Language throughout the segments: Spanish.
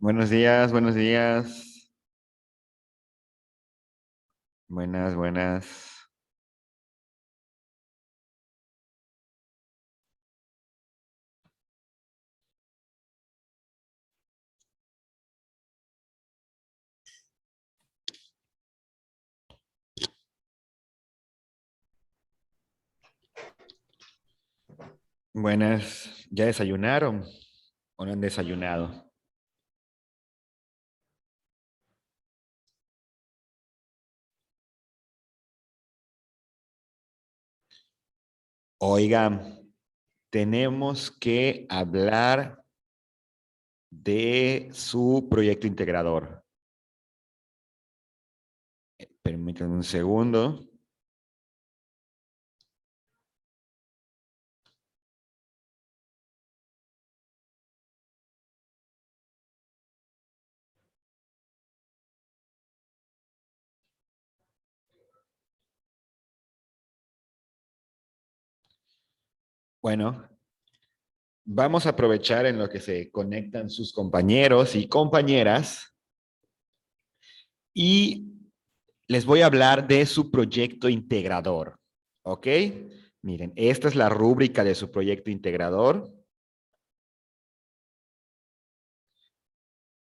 Buenos días, buenos días. Buenas, buenas. Buenas. ¿Ya desayunaron o no han desayunado? Oigan, tenemos que hablar de su proyecto integrador. Permítanme un segundo. Bueno, vamos a aprovechar en lo que se conectan sus compañeros y compañeras y les voy a hablar de su proyecto integrador. ¿Ok? Miren, esta es la rúbrica de su proyecto integrador.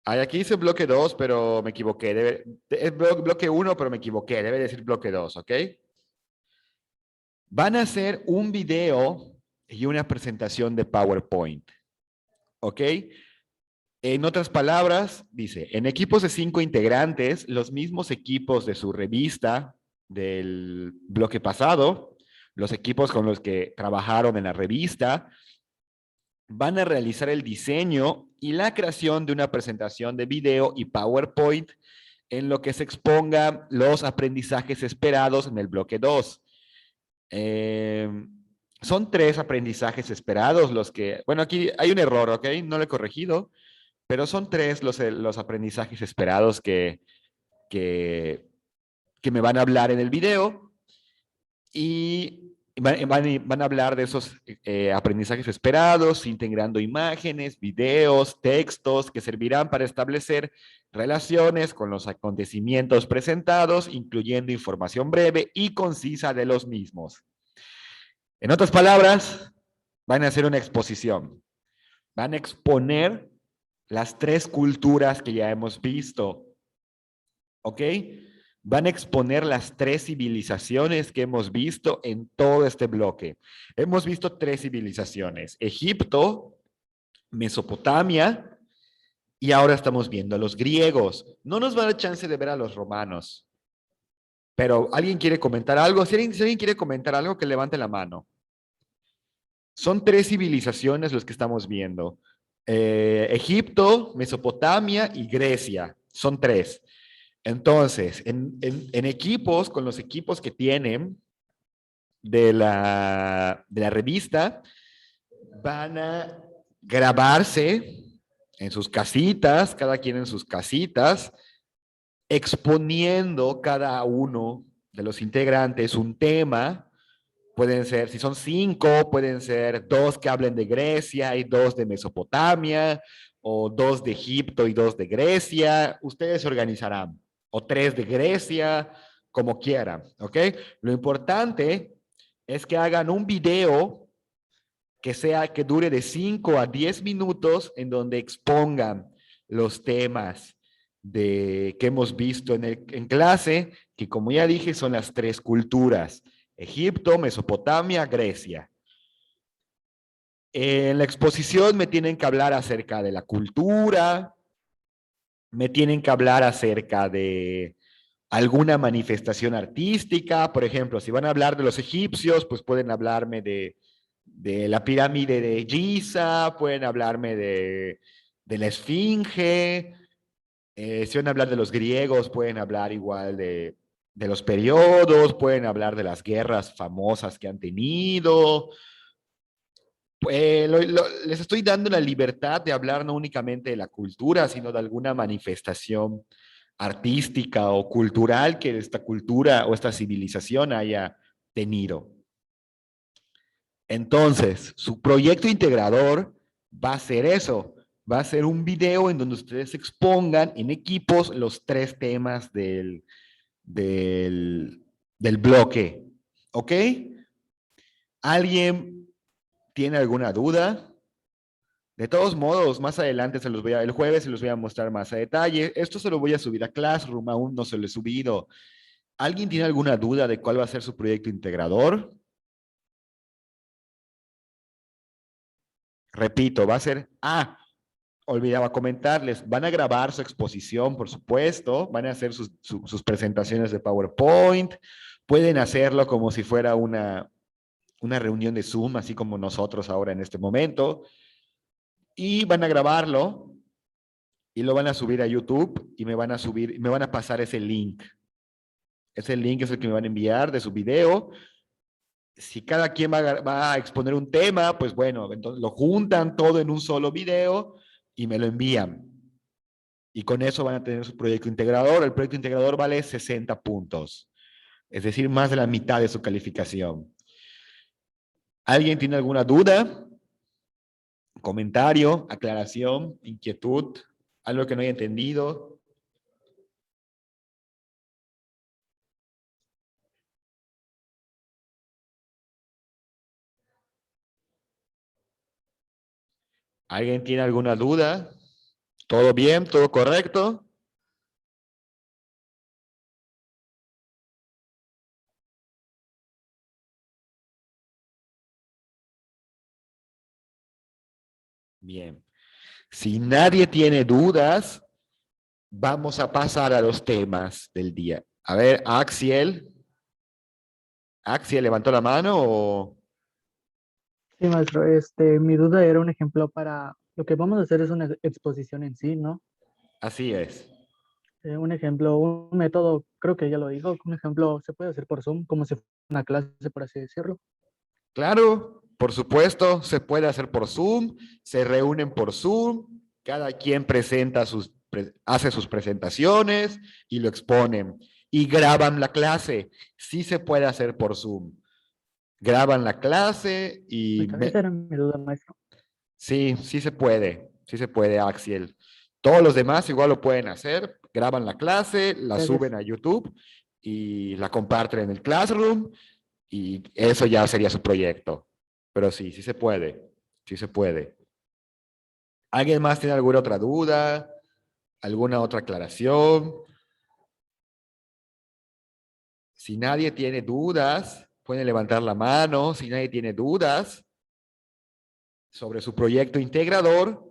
Ay, aquí dice bloque 2, pero me equivoqué. Es bloque 1, pero me equivoqué. Debe decir bloque 2, ¿ok? Van a hacer un video y una presentación de PowerPoint, ¿ok? En otras palabras, dice, en equipos de 5 integrantes, los mismos equipos de su revista del bloque pasado, los equipos con los que trabajaron en la revista, van a realizar el diseño y la creación de una presentación de video y PowerPoint en lo que se expongan los aprendizajes esperados en el bloque 2. Eh, son 3 aprendizajes esperados los que, bueno, aquí hay un error, ¿ok? No lo he corregido, pero son 3 los aprendizajes esperados que, que me van a hablar en el video y van a hablar de esos aprendizajes esperados, integrando imágenes, videos, textos que servirán para establecer relaciones con los acontecimientos presentados, incluyendo información breve y concisa de los mismos. En otras palabras, van a hacer una exposición. Van a exponer las 3 culturas que ya hemos visto. ¿Ok? Van a exponer las 3 civilizaciones que hemos visto en todo este bloque. Hemos visto 3 civilizaciones: Egipto, Mesopotamia, y ahora estamos viendo a los griegos. No nos va a dar chance de ver a los romanos, pero ¿alguien quiere comentar algo? Si alguien quiere comentar algo, que levante la mano. Son 3 civilizaciones los que estamos viendo. Egipto, Mesopotamia y Grecia. Son 3. Entonces, en equipos, con los equipos que tienen de la revista, van a grabarse en sus casitas, cada quien en sus casitas, exponiendo cada uno de los integrantes un tema. Pueden ser, si son 5, pueden ser 2 que hablen de Grecia y 2 de Mesopotamia, o 2 de Egipto y 2 de Grecia. Ustedes se organizarán. O 3 de Grecia, como quieran, ¿ok? Lo importante es que hagan un video que dure de 5 a 10 minutos en donde expongan los temas que hemos visto en clase, que como ya dije son las 3 culturas: Egipto, Mesopotamia, Grecia. En la exposición me tienen que hablar acerca de la cultura, me tienen que hablar acerca de alguna manifestación artística. Por ejemplo, si van a hablar de los egipcios, pues pueden hablarme de la pirámide de Giza, pueden hablarme de la Esfinge. Si van a hablar de los griegos, pueden hablar igual de los periodos, pueden hablar de las guerras famosas que han tenido. Les estoy dando la libertad de hablar no únicamente de la cultura, sino de alguna manifestación artística o cultural que esta cultura o esta civilización haya tenido. Entonces, su proyecto integrador va a ser eso, va a ser un video en donde ustedes expongan en equipos los 3 temas del bloque. ¿Ok? ¿Alguien tiene alguna duda? De todos modos, más adelante el jueves se los voy a mostrar más a detalle. Esto se lo voy a subir a Classroom, aún no se lo he subido. ¿Alguien tiene alguna duda de cuál va a ser su proyecto integrador? Repito, va a ser, olvidaba comentarles, van a grabar su exposición, por supuesto, van a hacer sus presentaciones de PowerPoint, pueden hacerlo como si fuera una reunión de Zoom, así como nosotros ahora en este momento, y van a grabarlo y lo van a subir a YouTube y me van a pasar ese link. Ese link es el que me van a enviar de su video. Si cada quien va a exponer un tema, pues bueno, entonces lo juntan todo en un solo video y me lo envían. Y con eso van a tener su proyecto integrador. El proyecto integrador vale 60 puntos, es decir, más de la mitad de su calificación. ¿Alguien tiene alguna duda? ¿Comentario? ¿Aclaración? ¿Inquietud? ¿Algo que no haya entendido? ¿Alguien tiene alguna duda? ¿Todo bien? ¿Todo correcto? Bien. Si nadie tiene dudas, vamos a pasar a los temas del día. A ver, Axiel. ¿Axiel levantó la mano o...? Sí, maestro, mi duda era un ejemplo para, lo que vamos a hacer es una exposición en sí, ¿no? Así es. Un ejemplo, un método, creo que ya lo dijo, un ejemplo se puede hacer por Zoom, como si fuera una clase, por así decirlo. Claro, por supuesto, se puede hacer por Zoom, se reúnen por Zoom, cada quien hace sus presentaciones y lo exponen. Y graban la clase. Sí se puede hacer por Zoom. Graban la clase y Esa era mi duda, maestro. sí, sí se puede, Axiel. Todos los demás igual lo pueden hacer, graban la clase, la Gracias. suben a YouTube y la comparten en el Classroom y eso ya sería su proyecto. Pero sí, sí se puede, sí se puede. ¿Alguien más tiene alguna otra duda? ¿Alguna otra aclaración? Si nadie tiene dudas, pueden levantar la mano. Si nadie tiene dudas sobre su proyecto integrador,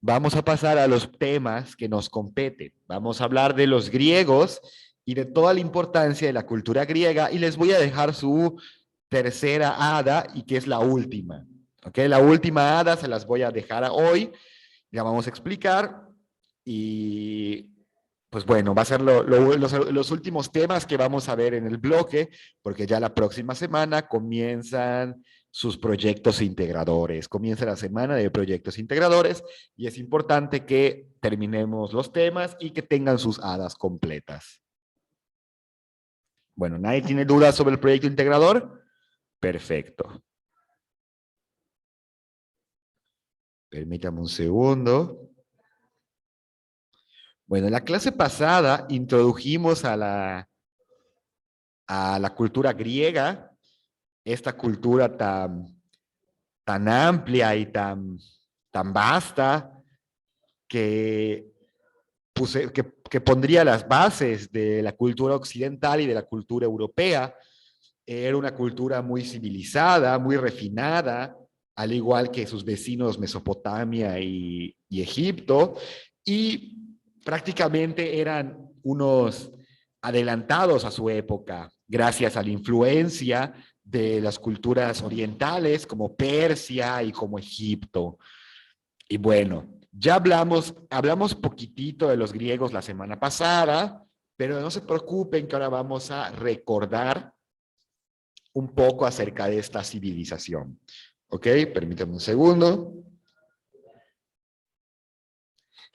vamos a pasar a los temas que nos competen. Vamos a hablar de los griegos y de toda la importancia de la cultura griega y les voy a dejar su tercera hada y que es la última. ¿Ok? La última hada se las voy a dejar hoy, ya vamos a explicar y pues bueno, va a ser los últimos temas que vamos a ver en el bloque, porque ya la próxima semana comienzan sus proyectos integradores. Comienza la semana de proyectos integradores y es importante que terminemos los temas y que tengan sus hadas completas. Bueno, ¿nadie tiene dudas sobre el proyecto integrador? Perfecto. Permítame un segundo. Bueno, en la clase pasada introdujimos a la cultura griega, esta cultura tan amplia y tan vasta que, que pondría las bases de la cultura occidental y de la cultura europea. Era una cultura muy civilizada, muy refinada, al igual que sus vecinos Mesopotamia y Egipto, y prácticamente eran unos adelantados a su época, gracias a la influencia de las culturas orientales como Persia y como Egipto. Y bueno, ya hablamos poquitito de los griegos la semana pasada, pero no se preocupen que ahora vamos a recordar un poco acerca de esta civilización. ¿Ok? Permítanme un segundo.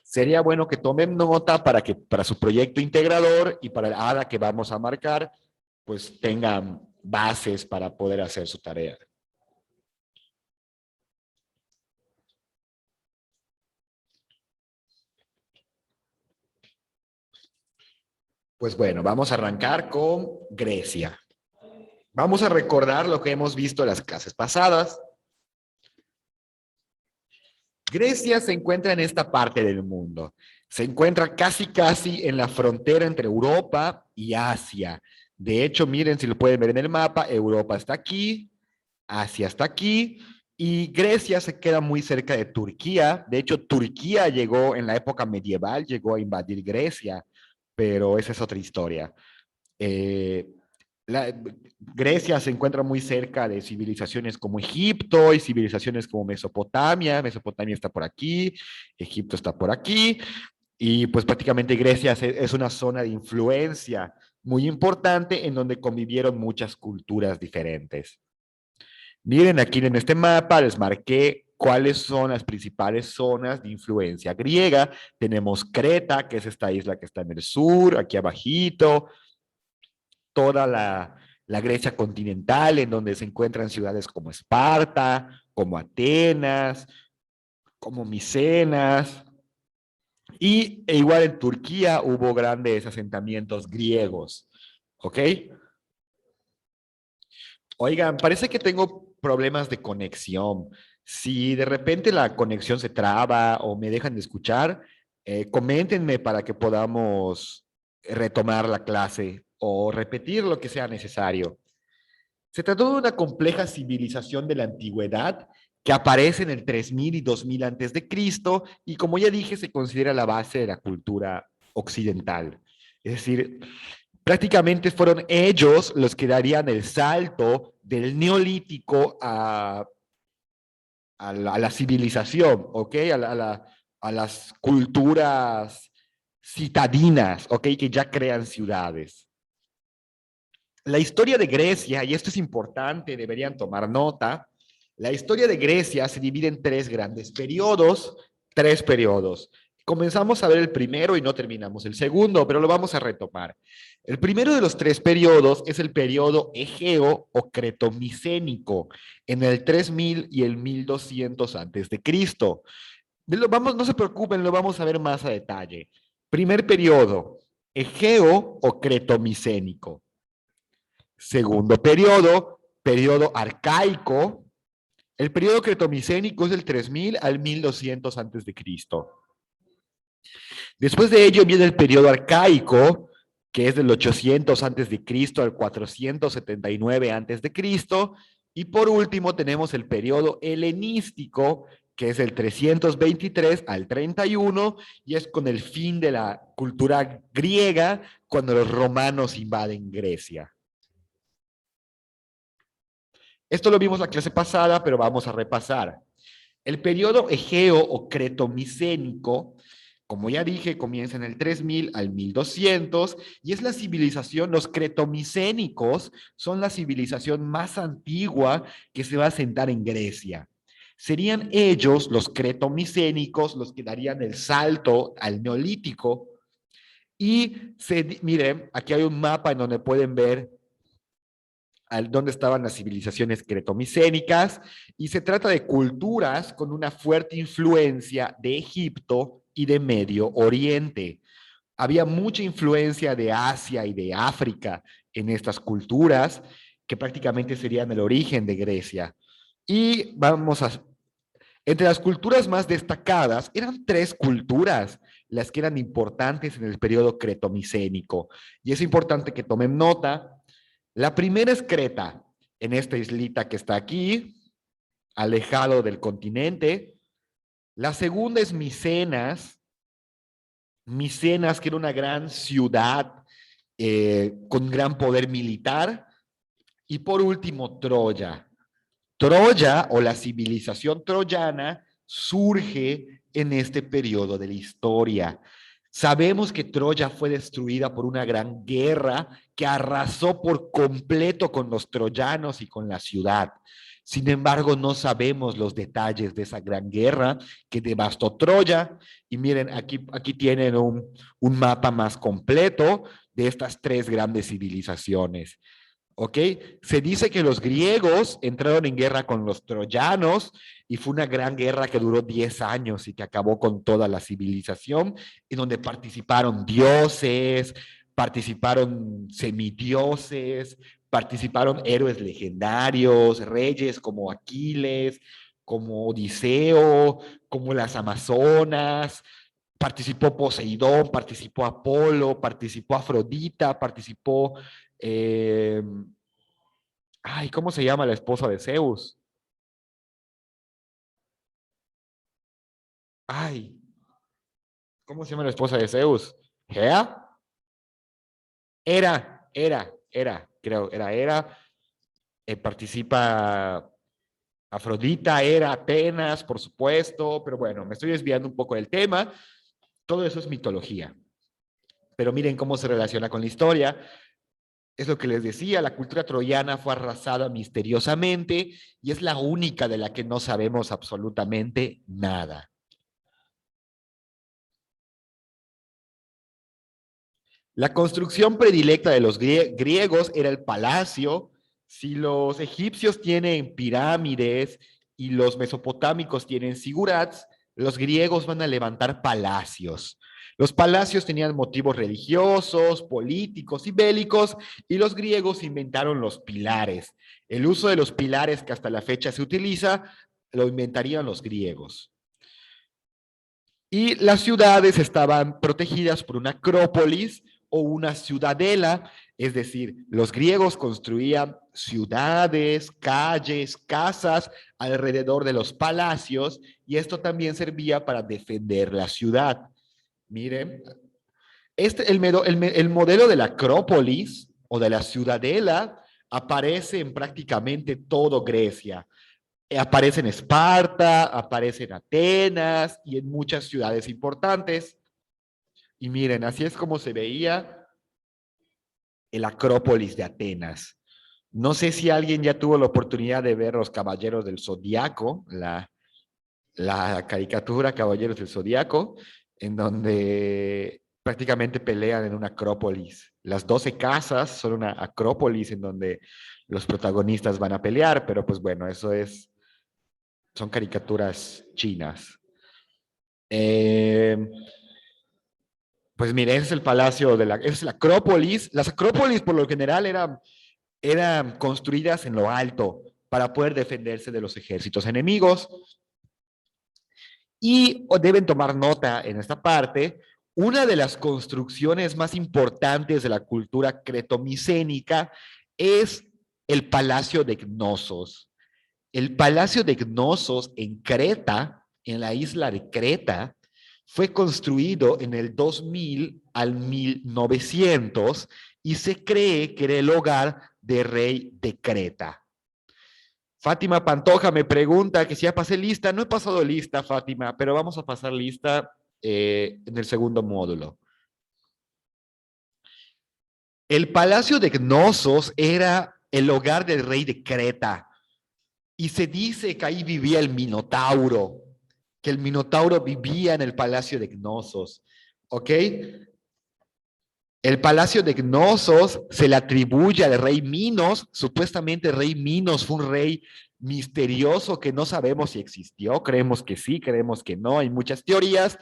Sería bueno que tomen nota para su proyecto integrador y para el ADA que vamos a marcar, pues tengan bases para poder hacer su tarea. Pues bueno, vamos a arrancar con Grecia. Vamos a recordar lo que hemos visto en las clases pasadas. Grecia se encuentra en esta parte del mundo. Se encuentra casi en la frontera entre Europa y Asia. De hecho, miren si lo pueden ver en el mapa, Europa está aquí, Asia está aquí, y Grecia se queda muy cerca de Turquía. De hecho, Turquía llegó en la época medieval, llegó a invadir Grecia, pero esa es otra historia. Eh, la, Grecia se encuentra muy cerca de civilizaciones como Egipto y civilizaciones como Mesopotamia. Mesopotamia está por aquí, Egipto está por aquí, y pues prácticamente Grecia es una zona de influencia muy importante en donde convivieron muchas culturas diferentes. Miren aquí en este mapa, les marqué cuáles son las principales zonas de influencia griega. Tenemos Creta, que es esta isla que está en el sur, aquí abajito, toda la Grecia continental, en donde se encuentran ciudades como Esparta, como Atenas, como Micenas, e igual en Turquía hubo grandes asentamientos griegos, ¿ok? Oigan, parece que tengo problemas de conexión. Si de repente la conexión se traba o me dejan de escuchar, coméntenme para que podamos retomar la clase o repetir lo que sea necesario. Se trató de una compleja civilización de la antigüedad que aparece en el 3000 y 2000 antes de Cristo y como ya dije se considera la base de la cultura occidental. Es decir, prácticamente fueron ellos los que darían el salto del neolítico a la civilización, ¿ok? A las culturas citadinas, ¿ok? Que ya crean ciudades. La historia de Grecia, y esto es importante, deberían tomar nota, la historia de Grecia se divide en tres grandes periodos, tres periodos. Comenzamos a ver el primero y no terminamos el segundo, pero lo vamos a retomar. El primero de los tres periodos es el periodo egeo o cretomicénico, en el 3000 y el 1200 antes de Cristo. No se preocupen, lo vamos a ver más a detalle. Primer periodo, egeo o cretomicénico. Segundo periodo, periodo arcaico. El periodo cretomicénico es del 3000 al 1200 antes de Cristo. Después de ello viene el periodo arcaico, que es del 800 antes de Cristo al 479 antes de Cristo, y por último tenemos el periodo helenístico, que es del 323 al 31, y es con el fin de la cultura griega cuando los romanos invaden Grecia. Esto lo vimos la clase pasada, pero vamos a repasar. El periodo egeo o cretomicénico, como ya dije, comienza en el 3000 al 1200 y es la civilización, los cretomicénicos son la civilización más antigua que se va a asentar en Grecia. Serían ellos, los cretomicénicos, los que darían el salto al neolítico. Y miren, aquí hay un mapa en donde pueden ver donde estaban las civilizaciones cretomicénicas, y se trata de culturas con una fuerte influencia de Egipto y de Medio Oriente. Había mucha influencia de Asia y de África en estas culturas, que prácticamente serían el origen de Grecia. Y entre las culturas más destacadas, eran tres culturas las que eran importantes en el periodo cretomicénico. Y es importante que tomen nota. La primera es Creta, en esta islita que está aquí, alejado del continente. La segunda es Micenas, Micenas que era una gran ciudad con gran poder militar. Y por último, Troya. Troya o la civilización troyana surge en este periodo de la historia. Sabemos que Troya fue destruida por una gran guerra que arrasó por completo con los troyanos y con la ciudad. Sin embargo, no sabemos los detalles de esa gran guerra que devastó Troya. Y miren, aquí tienen un mapa más completo de estas tres grandes civilizaciones. ¿Ok? Se dice que los griegos entraron en guerra con los troyanos y fue una gran guerra que duró 10 años y que acabó con toda la civilización, en donde participaron dioses, participaron semidioses, participaron héroes legendarios, reyes como Aquiles, como Odiseo, como las Amazonas, participó Poseidón, participó Apolo, participó Afrodita, participó, ay, ¿cómo se llama la esposa de Zeus? Ay, ¿cómo se llama la esposa de Zeus? ¿Gea? Creo, era, participa Afrodita, era Atenas, por supuesto, pero bueno, me estoy desviando un poco del tema. Todo eso es mitología. Pero miren cómo se relaciona con la historia. Es lo que les decía, la cultura troyana fue arrasada misteriosamente y es la única de la que no sabemos absolutamente nada. La construcción predilecta de los griegos era el palacio. Si los egipcios tienen pirámides y los mesopotámicos tienen zigurats, los griegos van a levantar palacios. Los palacios tenían motivos religiosos, políticos y bélicos, y los griegos inventaron los pilares. El uso de los pilares que hasta la fecha se utiliza, lo inventarían los griegos. Y las ciudades estaban protegidas por una acrópolis o una ciudadela, es decir, los griegos construían ciudades, calles, casas alrededor de los palacios y esto también servía para defender la ciudad. Miren, el modelo de la acrópolis o de la ciudadela aparece en prácticamente todo Grecia. Aparece en Esparta, aparece en Atenas y en muchas ciudades importantes. Y miren, así es como se veía el Acrópolis de Atenas. No sé si alguien ya tuvo la oportunidad de ver Los Caballeros del Zodiaco, la caricatura Caballeros del Zodiaco, en donde prácticamente pelean en una acrópolis. Las 12 casas son una acrópolis en donde los protagonistas van a pelear, pero pues bueno, son caricaturas chinas. Pues mire, ese es el palacio es la Acrópolis. Las Acrópolis por lo general eran construidas en lo alto para poder defenderse de los ejércitos enemigos. Y deben tomar nota en esta parte, una de las construcciones más importantes de la cultura cretomicénica es el Palacio de Cnosos. El Palacio de Cnosos en Creta, en la isla de Creta, fue construido en el 2000 al 1900 y se cree que era el hogar del rey de Creta. Fátima Pantoja me pregunta que si ya pasé lista. No he pasado lista, Fátima, pero vamos a pasar lista en el segundo módulo. El Palacio de Cnosos era el hogar del rey de Creta. Y se dice que ahí vivía el Minotauro, que el Minotauro vivía en el Palacio de Cnosos. ¿Ok? El Palacio de Cnosos se le atribuye al rey Minos. Supuestamente el rey Minos fue un rey misterioso que no sabemos si existió. Creemos que sí, creemos que no. Hay muchas teorías.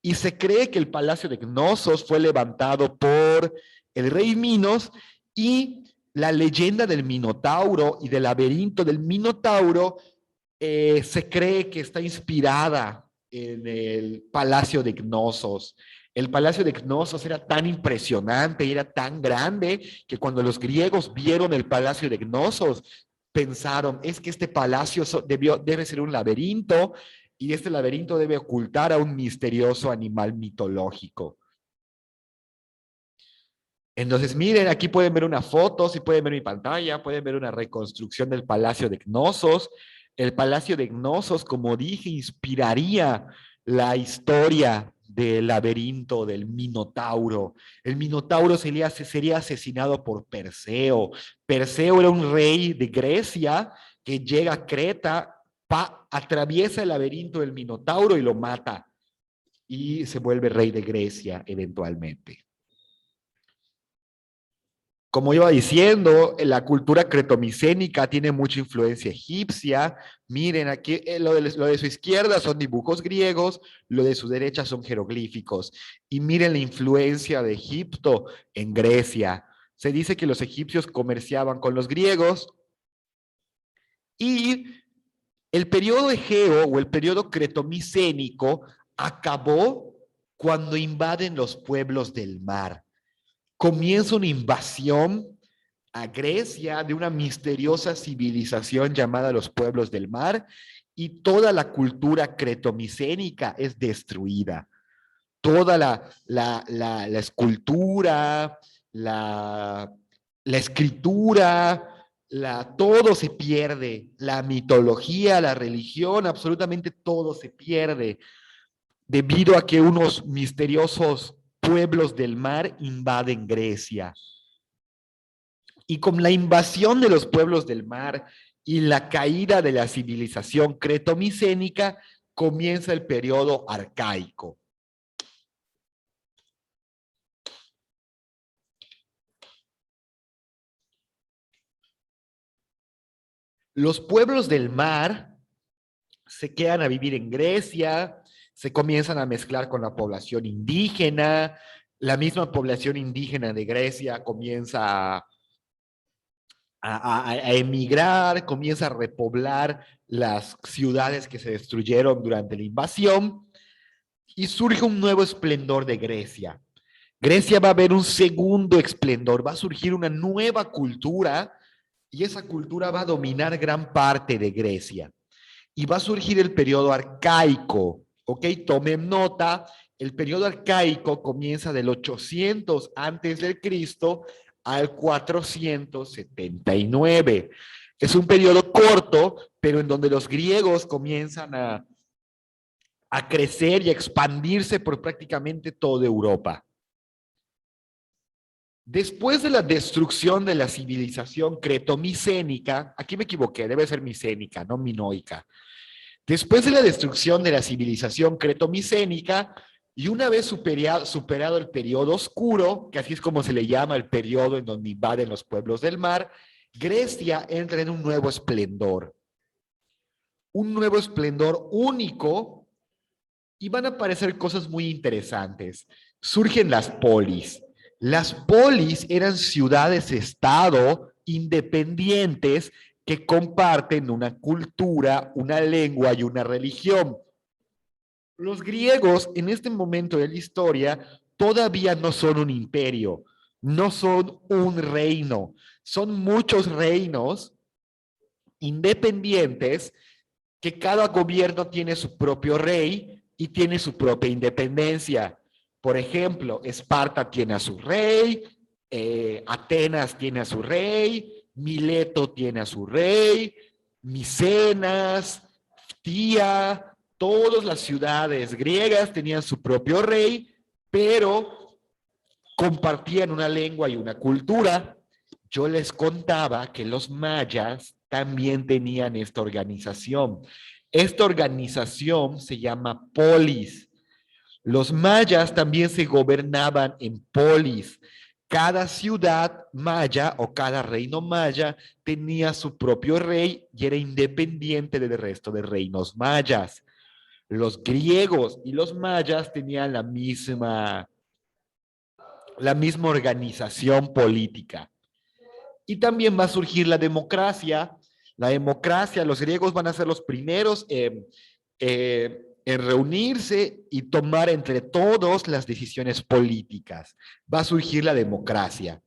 Y se cree que el Palacio de Cnosos fue levantado por el rey Minos y la leyenda del Minotauro y del laberinto del Minotauro se cree que está inspirada en el Palacio de Cnosos. El Palacio de Cnosos era tan impresionante y era tan grande que cuando los griegos vieron el Palacio de Cnosos, pensaron, es que este palacio debe ser un laberinto y este laberinto debe ocultar a un misterioso animal mitológico. Entonces, miren, aquí pueden ver una foto, si pueden ver mi pantalla, pueden ver una reconstrucción del Palacio de Cnosos. El Palacio de Cnosos, como dije, inspiraría la historia del laberinto del Minotauro. El Minotauro sería asesinado por Perseo. Perseo era un rey de Grecia que llega a Creta, atraviesa el laberinto del Minotauro y lo mata. Y se vuelve rey de Grecia eventualmente. Como iba diciendo, la cultura cretomicénica tiene mucha influencia egipcia. Miren, aquí lo de su izquierda son dibujos griegos, lo de su derecha son jeroglíficos. Y miren la influencia de Egipto en Grecia. Se dice que los egipcios comerciaban con los griegos y el periodo egeo o el periodo cretomicénico acabó cuando invaden los pueblos del mar. Comienza una invasión a Grecia de una misteriosa civilización llamada los pueblos del mar y toda la cultura cretomicénica es destruida. Toda la escultura, la escritura, todo se pierde. La mitología, la religión, absolutamente todo se pierde debido a que unos misteriosos pueblos del mar invaden Grecia. Y con la invasión de los pueblos del mar y la caída de la civilización cretomicénica, comienza el periodo arcaico. Los pueblos del mar se quedan a vivir en Grecia, se comienzan a mezclar con la población indígena, la misma población indígena de Grecia comienza a emigrar, comienza a repoblar las ciudades que se destruyeron durante la invasión y surge un nuevo esplendor de Grecia. Grecia va a ver un segundo esplendor, va a surgir una nueva cultura y esa cultura va a dominar gran parte de Grecia. Y va a surgir el periodo arcaico, ¿ok? Tomen nota, el periodo arcaico comienza del 800 antes del Cristo al 479. Es un periodo corto, pero en donde los griegos comienzan a crecer y a expandirse por prácticamente toda Europa. Después de la destrucción de la civilización cretomicénica, aquí me equivoqué, debe ser micénica, no minoica. Después de la destrucción de la civilización cretomicénica, y una vez superado el periodo oscuro, que así es como se le llama el periodo en donde invaden los pueblos del mar, Grecia entra en un nuevo esplendor único, y van a aparecer cosas muy interesantes. Surgen las polis. Las polis eran ciudades-estado independientes que comparten una cultura, una lengua y una religión. Los griegos en este momento de la historia todavía no son un imperio, no son un reino, son muchos reinos independientes que cada gobierno tiene su propio rey y tiene su propia independencia. Por ejemplo, Esparta tiene a su rey, Atenas tiene a su rey, Mileto tiene a su rey, Micenas, Tía, todas las ciudades griegas tenían su propio rey, pero compartían una lengua y una cultura. Yo les contaba que los mayas también tenían esta organización. Esta organización se llama polis. Los mayas también se gobernaban en polis. Cada ciudad maya o cada reino maya tenía su propio rey y era independiente del resto de reinos mayas. Los griegos y los mayas tenían la misma organización política. Y también va a surgir la democracia. La democracia, los griegos van a ser los primeros en reunirse y tomar entre todos las decisiones políticas. Va a surgir la democracia.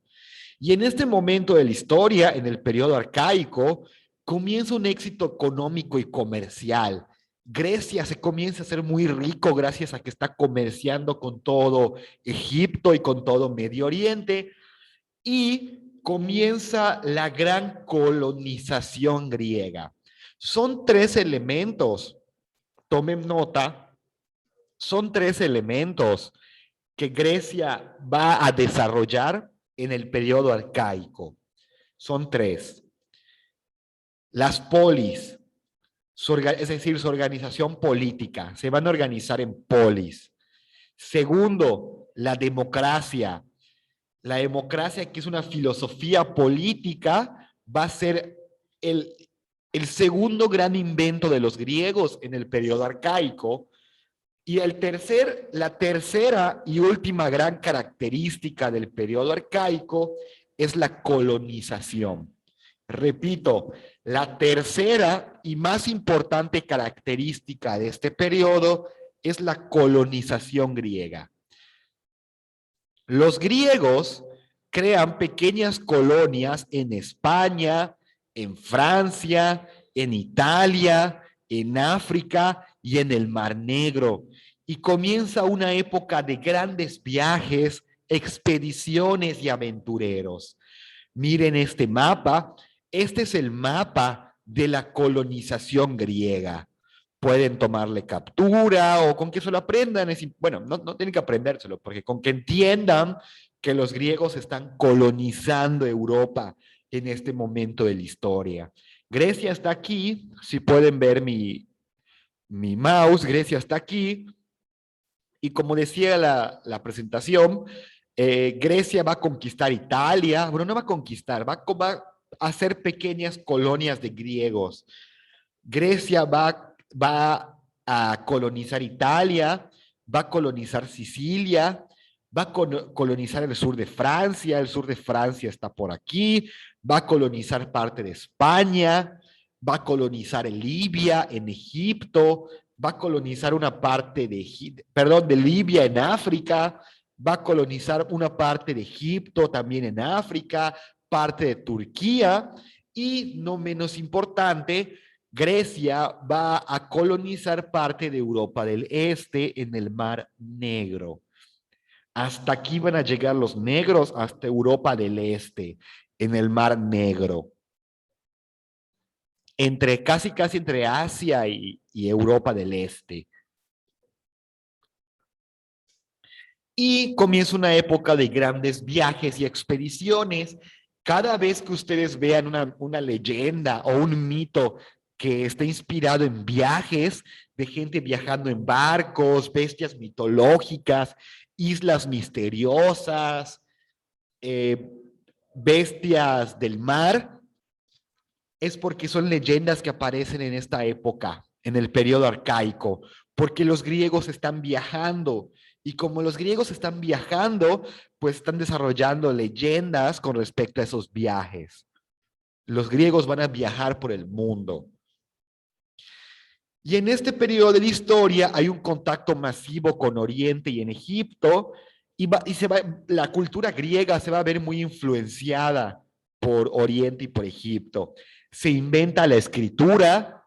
Y en este momento de la historia, en el periodo arcaico, comienza un éxito económico y comercial. Grecia se comienza a ser muy rico gracias a que está comerciando con todo Egipto y con todo Medio Oriente. Y comienza la gran colonización griega. Son tres elementos, tomen nota, son tres elementos que Grecia va a desarrollar en el periodo arcaico. Son tres. Las polis, es decir, su organización política, se van a organizar en polis. Segundo, la democracia. La democracia, que es una filosofía política, va a ser el, el segundo gran invento de los griegos en el periodo arcaico. Y la tercera y última gran característica del periodo arcaico es la colonización. Repito, la tercera y más importante característica de este periodo es la colonización griega. Los griegos crean pequeñas colonias en España, en Francia, en Italia, en África y en el Mar Negro. Y comienza una época de grandes viajes, expediciones y aventureros. Miren este mapa. Este es el mapa de la colonización griega. Pueden tomarle captura o con que se lo aprendan. Bueno, no tienen que aprendérselo, porque con que entiendan que los griegos están colonizando Europa en este momento de la historia. Grecia está aquí, si pueden ver mi mouse, Grecia está aquí. Y como decía la presentación, Grecia va a conquistar Italia. Bueno, no va a conquistar, va a hacer pequeñas colonias de griegos. Grecia va a colonizar Italia, va a colonizar Sicilia, va a colonizar el sur de Francia está por aquí, va a colonizar parte de España, va a colonizar Libia en Egipto, va a colonizar una parte de Libia en África, va a colonizar una parte de Egipto también en África, parte de Turquía y, no menos importante, Grecia va a colonizar parte de Europa del Este en el Mar Negro. Hasta aquí van a llegar los negros, hasta Europa del Este, en el Mar Negro. Casi entre Asia y Europa del Este. Y comienza una época de grandes viajes y expediciones. Cada vez que ustedes vean una leyenda o un mito que está inspirado en viajes, de gente viajando en barcos, bestias mitológicas, islas misteriosas, bestias del mar, es porque son leyendas que aparecen en esta época, en el periodo arcaico, porque los griegos están viajando. Y como los griegos están viajando, pues están desarrollando leyendas con respecto a esos viajes. Los griegos van a viajar por el mundo. Y en este periodo de la historia hay un contacto masivo con Oriente y en Egipto, la cultura griega se va a ver muy influenciada por Oriente y por Egipto. Se inventa la escritura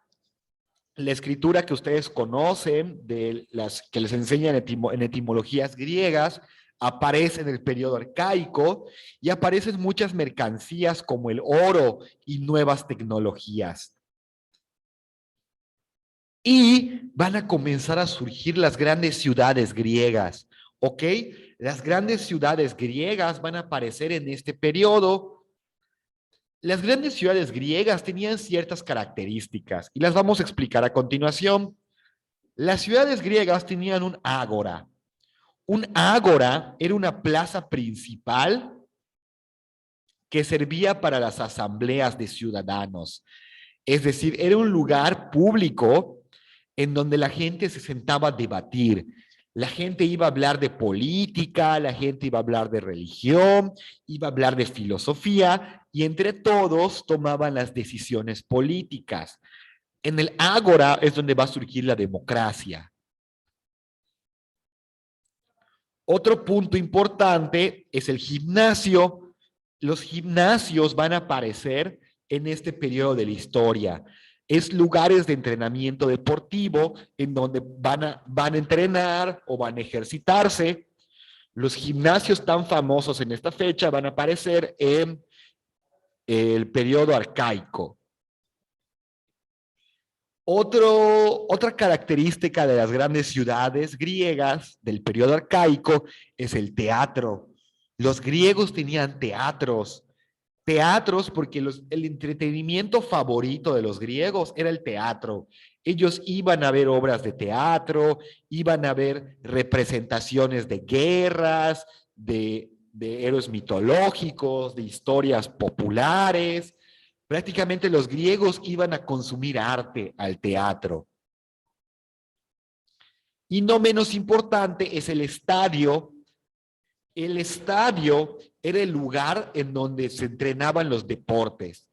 que ustedes conocen, que les enseñan en etimologías griegas, aparece en el periodo arcaico y aparecen muchas mercancías como el oro y nuevas tecnologías. Y van a comenzar a surgir las grandes ciudades griegas, ¿ok? Las grandes ciudades griegas van a aparecer en este periodo. Las grandes ciudades griegas tenían ciertas características y las vamos a explicar a continuación. Las ciudades griegas tenían un ágora. Un ágora era una plaza principal que servía para las asambleas de ciudadanos. Es decir, era un lugar público en donde la gente se sentaba a debatir. La gente iba a hablar de política, la gente iba a hablar de religión, iba a hablar de filosofía y entre todos tomaban las decisiones políticas. En el ágora es donde va a surgir la democracia. Otro punto importante es el gimnasio. Los gimnasios van a aparecer en este periodo de la historia. Es lugares de entrenamiento deportivo en donde van a entrenar o van a ejercitarse. Los gimnasios tan famosos en esta fecha van a aparecer en el periodo arcaico. Otra característica de las grandes ciudades griegas del periodo arcaico es el teatro. Los griegos tenían teatros porque el entretenimiento favorito de los griegos era el teatro. Ellos iban a ver obras de teatro, iban a ver representaciones de guerras, de de héroes mitológicos, de historias populares. Prácticamente los griegos iban a consumir arte al teatro. Y no menos importante es el estadio. El estadio era el lugar en donde se entrenaban los deportes.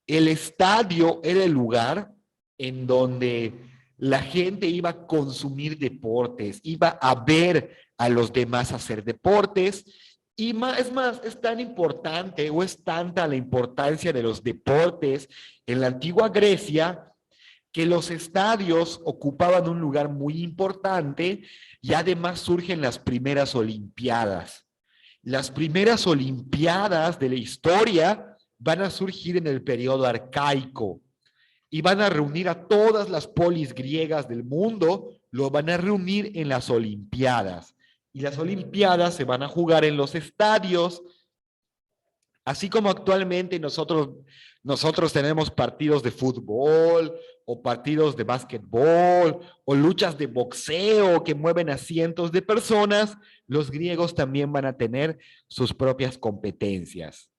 El estadio era el lugar en donde la gente iba a consumir deportes, iba a ver a los demás hacer deportes. Y más, es más, es tan importante o es tanta la importancia de los deportes en la antigua Grecia que los estadios ocupaban un lugar muy importante y además surgen las primeras Olimpiadas. Las primeras Olimpiadas de la historia van a surgir en el periodo arcaico y van a reunir a todas las polis griegas del mundo, lo van a reunir en las Olimpiadas. Y las Olimpiadas se van a jugar en los estadios, así como actualmente nosotros tenemos partidos de fútbol o partidos de básquetbol o luchas de boxeo que mueven a cientos de personas, los griegos también van a tener sus propias competencias.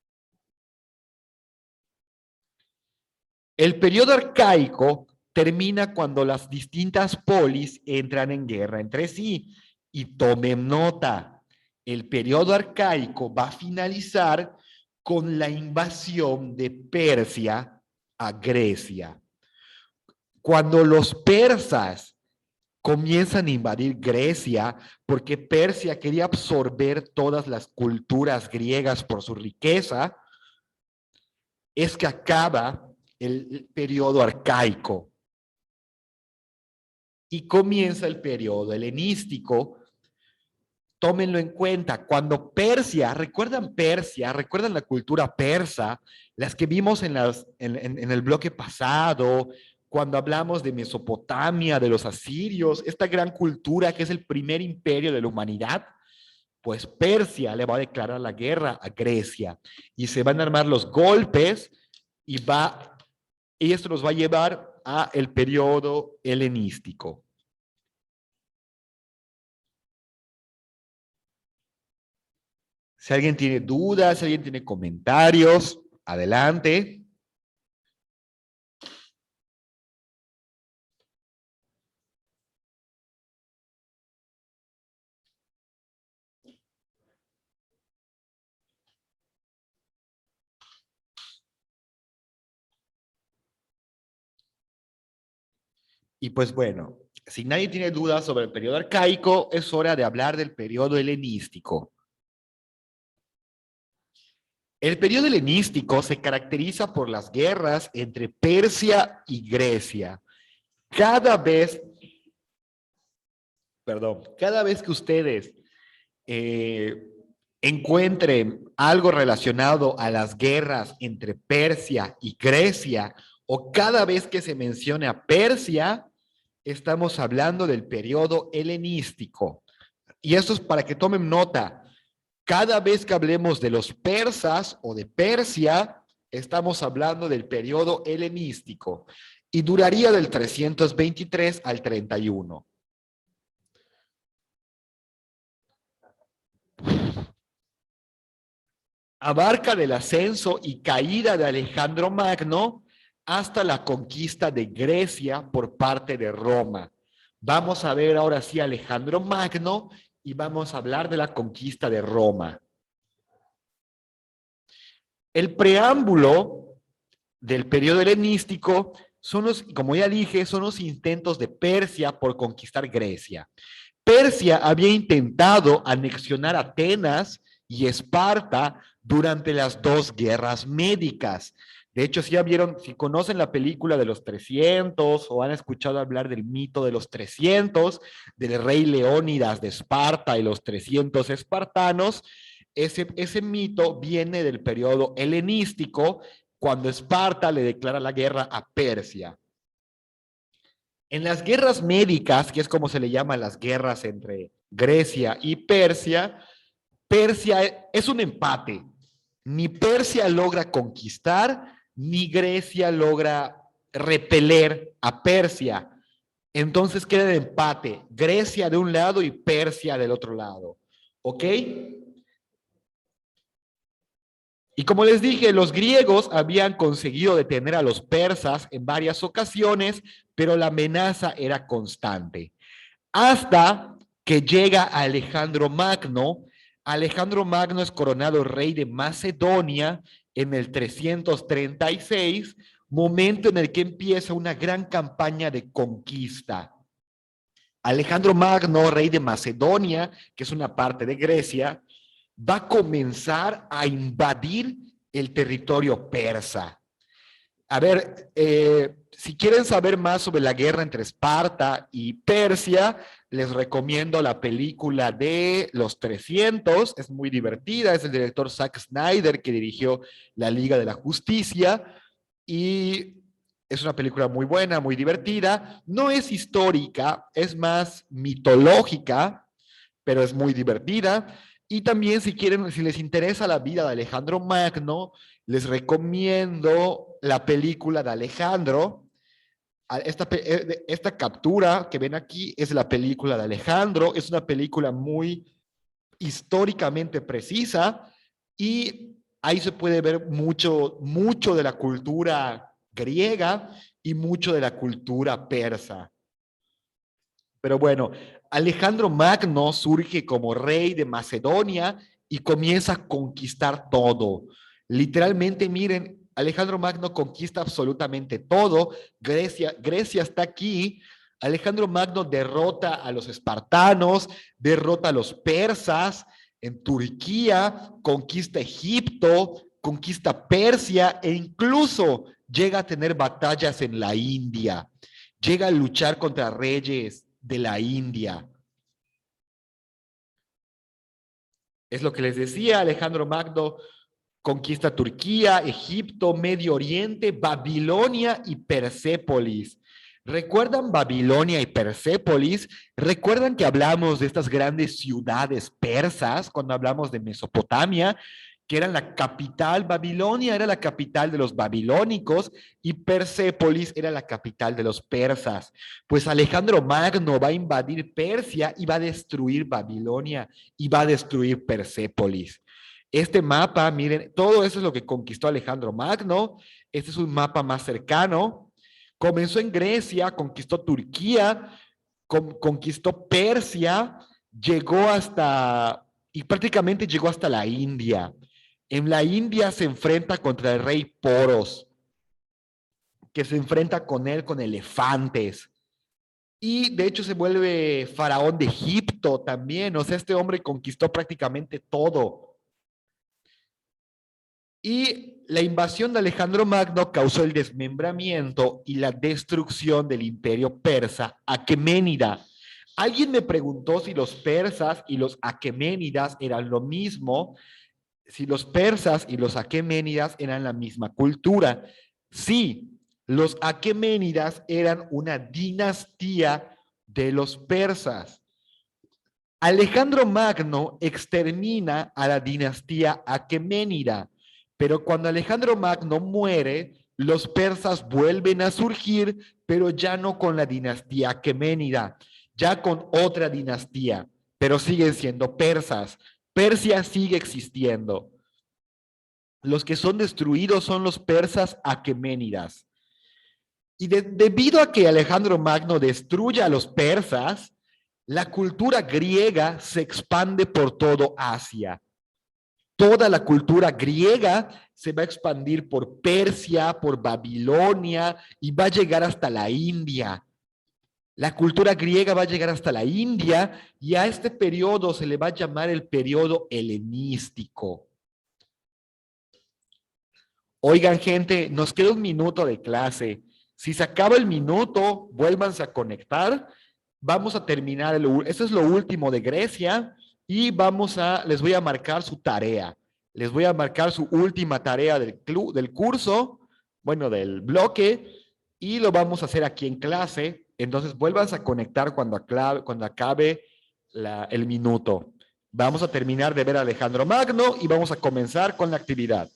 El periodo arcaico termina cuando las distintas polis entran en guerra entre sí. Y tomen nota, el periodo arcaico va a finalizar con la invasión de Persia a Grecia. Cuando los persas comienzan a invadir Grecia, porque Persia quería absorber todas las culturas griegas por su riqueza, es que acaba el periodo arcaico y comienza el periodo helenístico. Tómenlo en cuenta, cuando Persia, recuerdan la cultura persa, las que vimos en el bloque pasado, cuando hablamos de Mesopotamia, de los asirios, esta gran cultura que es el primer imperio de la humanidad, pues Persia le va a declarar la guerra a Grecia y se van a armar los golpes y esto nos va a llevar a el periodo helenístico. Si alguien tiene dudas, si alguien tiene comentarios, adelante. Y pues bueno, si nadie tiene dudas sobre el periodo arcaico, es hora de hablar del periodo helenístico. El periodo helenístico se caracteriza por las guerras entre Persia y Grecia. Cada vez que ustedes encuentren algo relacionado a las guerras entre Persia y Grecia, o cada vez que se mencione a Persia, estamos hablando del periodo helenístico. Y esto es para que tomen nota. Cada vez que hablemos de los persas o de Persia, estamos hablando del periodo helenístico y duraría del 323 al 31. Abarca del ascenso y caída de Alejandro Magno hasta la conquista de Grecia por parte de Roma. Vamos a ver ahora sí a Alejandro Magno y vamos a hablar de la conquista de Roma. El preámbulo del periodo helenístico como ya dije, son los intentos de Persia por conquistar Grecia. Persia había intentado anexionar Atenas y Esparta durante las dos guerras médicas. De hecho, si conocen la película de los 300 o han escuchado hablar del mito de los 300, del rey Leónidas de Esparta y los 300 espartanos, ese mito viene del periodo helenístico, cuando Esparta le declara la guerra a Persia. En las guerras médicas, que es como se le llama las guerras entre Grecia y Persia, Persia es un empate. Ni Persia logra conquistar, ni Grecia logra repeler a Persia. Entonces queda el empate, Grecia de un lado y Persia del otro lado. ¿Ok? Y como les dije, los griegos habían conseguido detener a los persas en varias ocasiones, pero la amenaza era constante. Hasta que llega Alejandro Magno. Alejandro Magno es coronado rey de Macedonia en el 336, momento en el que empieza una gran campaña de conquista. Alejandro Magno, rey de Macedonia, que es una parte de Grecia, va a comenzar a invadir el territorio persa. A ver, si quieren saber más sobre la guerra entre Esparta y Persia, les recomiendo la película de Los 300, es muy divertida, es el director Zack Snyder que dirigió La Liga de la Justicia y es una película muy buena, muy divertida, no es histórica, es más mitológica, pero es muy divertida. Y también si quieren, si les interesa la vida de Alejandro Magno, les recomiendo la película de Alejandro. Esta captura que ven aquí es la película de Alejandro, es una película muy históricamente precisa y ahí se puede ver mucho de la cultura griega y mucho de la cultura persa. Pero bueno, Alejandro Magno surge como rey de Macedonia y comienza a conquistar todo. Literalmente, miren, Alejandro Magno conquista absolutamente todo. Grecia está aquí. Alejandro Magno derrota a los espartanos, derrota a los persas en Turquía, conquista Egipto, conquista Persia e incluso llega a tener batallas en la India. Llega a luchar contra reyes de la India. Es lo que les decía, Alejandro Magno conquista Turquía, Egipto, Medio Oriente, Babilonia y Persépolis. ¿Recuerdan Babilonia y Persépolis? ¿Recuerdan que hablamos de estas grandes ciudades persas cuando hablamos de Mesopotamia? Que eran la capital, Babilonia era la capital de los babilónicos y Persépolis era la capital de los persas. Pues Alejandro Magno va a invadir Persia y va a destruir Babilonia y va a destruir Persépolis. Este mapa, miren, todo eso es lo que conquistó Alejandro Magno. Este es un mapa más cercano. Comenzó en Grecia, conquistó Turquía, conquistó Persia, llegó hasta, y prácticamente llegó hasta la India. En la India se enfrenta contra el rey Poros, que se enfrenta con él con elefantes. Y de hecho se vuelve faraón de Egipto también. O sea, este hombre conquistó prácticamente todo. Y la invasión de Alejandro Magno causó el desmembramiento y la destrucción del imperio persa aqueménida. Alguien me preguntó si los persas y los aqueménidas eran lo mismo, si los persas y los aqueménidas eran la misma cultura. Sí, los aqueménidas eran una dinastía de los persas. Alejandro Magno extermina a la dinastía aqueménida, pero cuando Alejandro Magno muere, los persas vuelven a surgir, pero ya no con la dinastía aqueménida, ya con otra dinastía, pero siguen siendo persas. Persia sigue existiendo. Los que son destruidos son los persas aqueménidas. Y debido a que Alejandro Magno destruye a los persas, la cultura griega se expande por todo Asia. Toda la cultura griega se va a expandir por Persia, por Babilonia y va a llegar hasta la India. La cultura griega va a llegar hasta la India y a este periodo se le va a llamar el periodo helenístico. Oigan, gente, nos queda un minuto de clase. Si se acaba el minuto, vuélvanse a conectar. Vamos a terminar, esto es lo último de Grecia y les voy a marcar su tarea. Les voy a marcar su última tarea del curso, bueno, del bloque, y lo vamos a hacer aquí en clase. Entonces, vuélvanse a conectar cuando acabe el minuto. Vamos a terminar de ver a Alejandro Magno y vamos a comenzar con la actividad.